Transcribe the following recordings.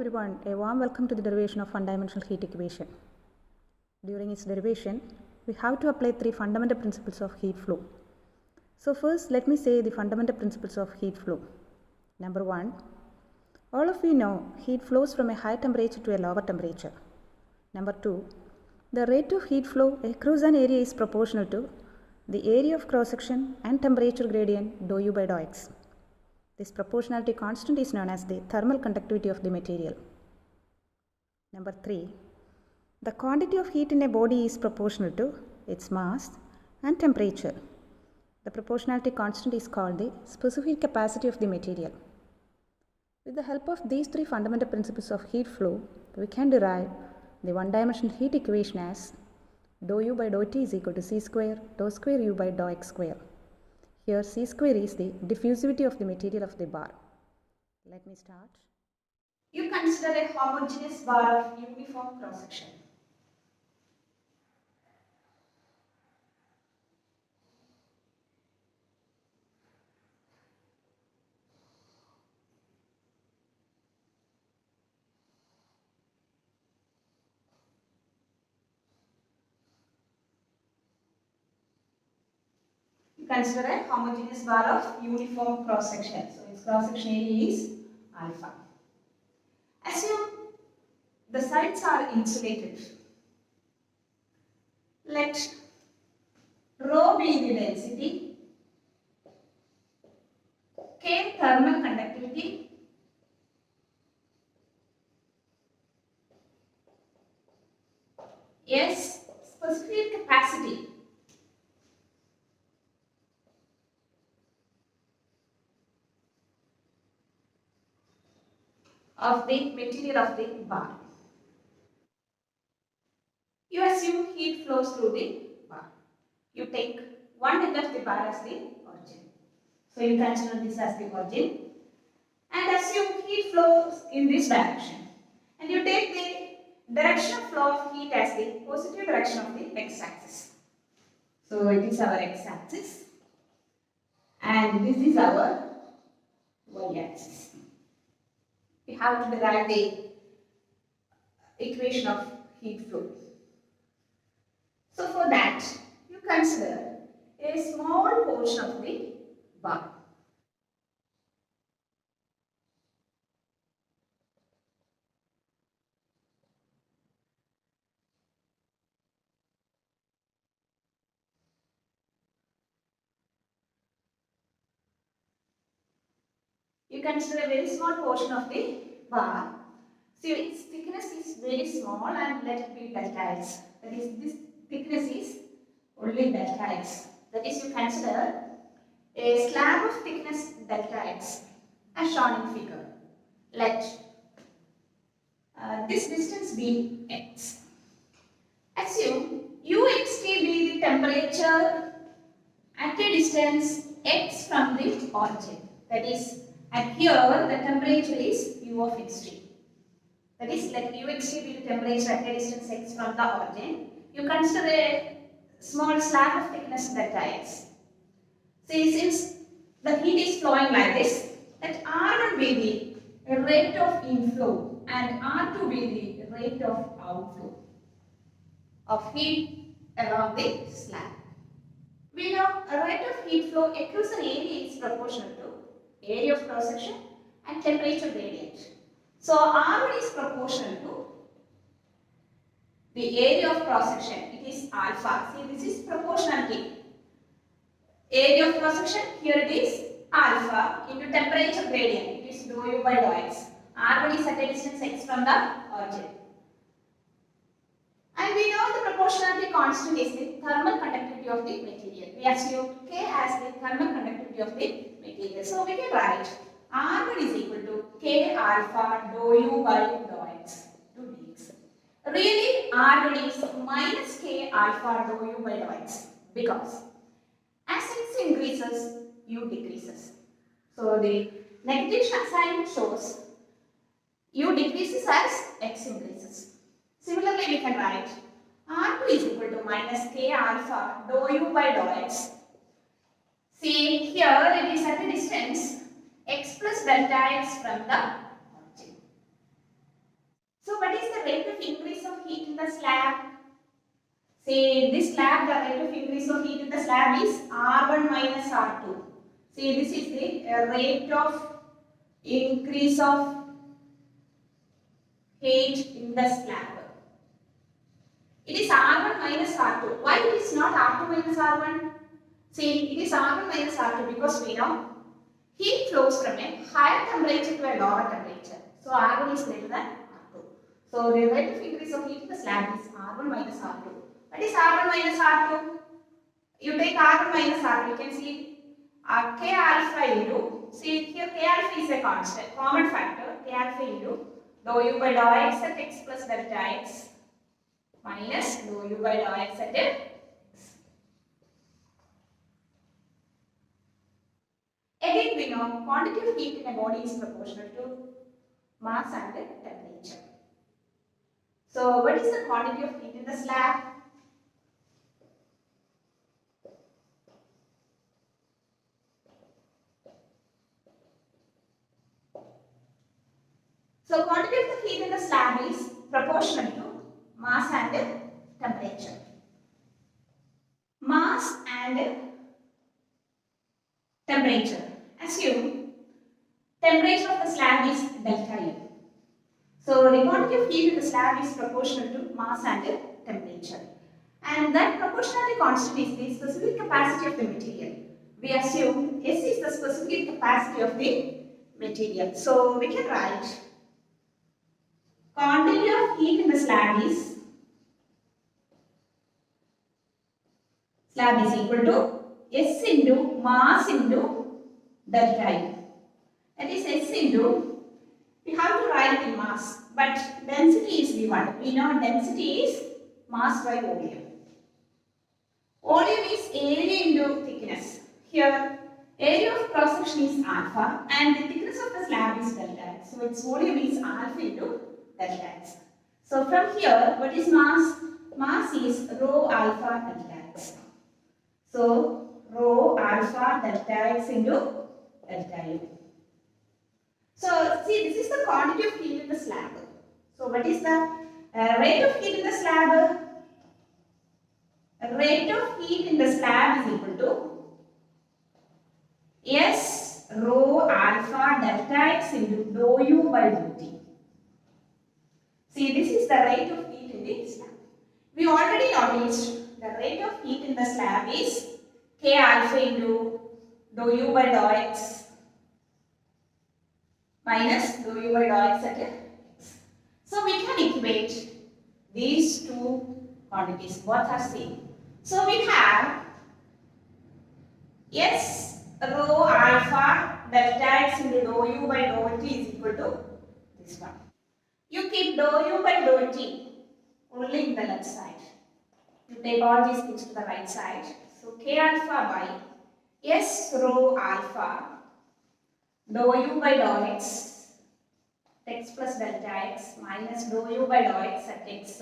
everyone, a warm welcome to the derivation of one-dimensional heat equation. During its derivation, we have to apply three fundamental principles of heat flow. So first, let me say the fundamental principles of heat flow. Number one, all of you know heat flows from a high temperature to a lower temperature. Number two, the rate of heat flow across an area is proportional to the area of cross-section and temperature gradient dou u by dou x. This proportionality constant is known as the thermal conductivity of the material. Number 3. The quantity of heat in a body is proportional to its mass and temperature. The proportionality constant is called the specific capacity of the material. With the help of these three fundamental principles of heat flow, we can derive the one-dimensional heat equation as dou u by dou t is equal to c square dou square u by dou x square. Here C square is the diffusivity of the material of the bar. Let me start. You consider a homogeneous bar of uniform cross section. Consider a homogeneous bar of uniform cross section. So its cross section area is alpha. Assume the sides are insulated. Let rho be the density, K thermal conductivity, S specific capacity of the material of the bar. You assume heat flows through the bar. You take one end of the bar as the origin. So you consider this as the origin and assume heat flows in this direction. And you take the direction of flow of heat as the positive direction of the x-axis. So it is our x-axis and this is our y-axis. We have to derive the equation of heat flow. So for that, you consider a small portion of the bar. You consider a very small portion of the bar. So its thickness is very small and let it be delta x. That is, this thickness is only delta x. That is, you consider a slab of thickness delta x as shown in figure. Let this distance be x. Assume uxt be the temperature at a distance x from the origin. That is, at here the temperature is u of xt. That is, let uxt be the temperature at a distance x from the origin. You consider a small slab of thickness delta x. See, since the heat is flowing like this, let R will be the rate of inflow and R2 be the rate of outflow of heat along the slab. We know a rate of heat flow across an area is proportional to area of cross section and temperature gradient. So R1 is proportional to the area of cross section. It is alpha. See, this is proportionality. Area of cross section, here it is alpha into temperature gradient. It is dou u by dou x. R1 is at a distance x from the origin. And we know the proportionality constant is the thermal conductivity of the material. We assume K as the thermal conductivity of the material. So we can write R1 is equal to K alpha dou u by dou x to dx. Really, R1 is minus K alpha dou u by dou x because as x increases, u decreases. So the negative sign shows u decreases as x increases. Similarly, we can write R2 is equal to minus K alpha dou u by dou x. See, here it is at a distance x plus delta x from the origin. So what is the rate of increase of heat in the slab? Say in this slab the rate of increase of heat in the slab is R1 minus R2. See, this is the rate of increase of heat in the slab. It is R1 minus R2. Why it is not R2 minus R1? See, it is R1 minus R2 because we know heat flows from a higher temperature to a lower temperature. So R1 is greater than R2. So the rate of increase of heat in the slab is R1 minus R2. What is R1 minus R2? You take R1 minus R2, you can see K alpha into, see here K alpha is a constant, common factor, K alpha into dou U by dou x at x plus delta x minus dou U by dou x at x. Again we know quantity of heat in a body is proportional to mass and temperature. So what is the quantity of heat in the slab? So quantity of the heat in the slab is proportional to mass and temperature. Mass and temperature. Assume temperature of the slab is delta U. So the quantity of heat in the slab is proportional to mass and temperature. And that proportionality constant is the specific capacity of the material. We assume S is the specific capacity of the material. So we can write quantity of heat in the slab is equal to S into mass into delta U. That is S into, we have to write in mass, but density is given. We know density is mass by volume. Volume is area into thickness. Here, area of cross section is alpha and the thickness of the slab is delta x. So its volume is alpha into delta x. So from here, what is mass? Mass is rho alpha delta x. So rho alpha delta x into delta U. So see, this is the quantity of heat in the slab. So what is the rate of heat in the slab? Rate of heat in the slab is equal to S rho alpha delta x into dou U by dou T. See, this is the rate of heat in the slab. We already noticed the rate of heat in the slab is K alpha into dou U by dou x minus dou U by dou x at x. So we can equate these two quantities, both are same. So we have S rho alpha delta x into dou U by dou T is equal to this one. You keep dou U by dou T only in the left side. You take all these things to the right side. So K alpha by S rho alpha dou U by dou x plus delta x minus dou U by dou x at x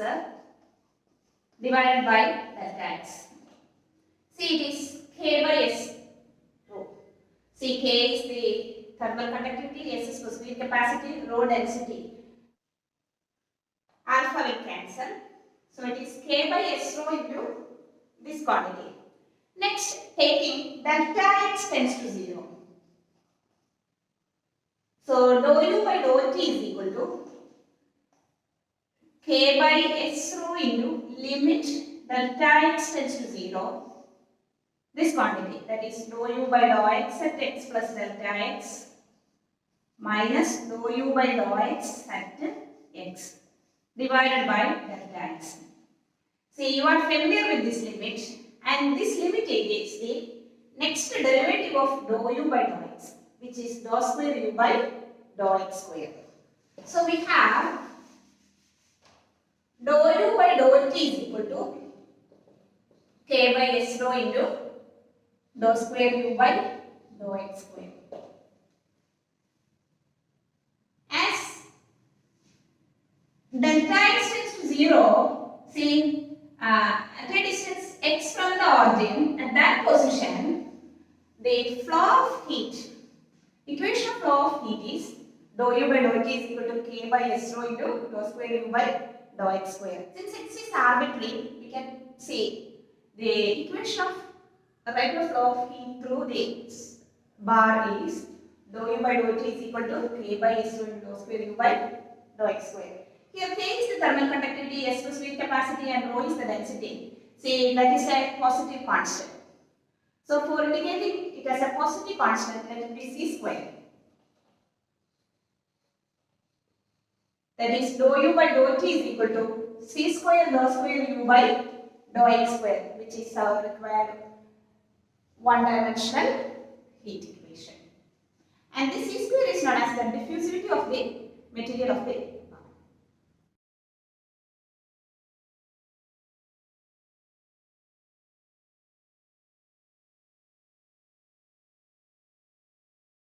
divided by delta x. See, it is K by S rho. See, K is the thermal conductivity, S is specific capacity, rho density. Alpha will cancel. So it is K by S rho into this quantity. Next, taking delta x tends to 0. So dou U by dou T is equal to K by S rho into limit delta x tends to 0. This quantity, that is dou U by dou x at x plus delta x minus dou U by dou x at x divided by delta x. See, you are familiar with this limit, and this limit is the next derivative of dou U by dou x, which is dou square U by dou x square. So we have dou U by dou T is equal to K by S rho into dou square U by dou x square. As delta x tends to 0, see, at a distance x from the origin, at that position, the flow of heat, equation of flow of heat is dou u by dou t is equal to k by s rho into dou square u by dou x square. Since x is arbitrary, we can say the equation of regular flow of heat through the bar is dou u by dou t is equal to k by s rho into dou square u by dou x square. Here k is the thermal conductivity, s is weak capacity and rho is the density. Say that is a positive constant. So for indicating it as a positive constant, let it be c square. That is dou u by dou t is equal to c square dou square u by dou x square, which is our required one-dimensional heat equation. And this c square is known as the diffusivity of the material of the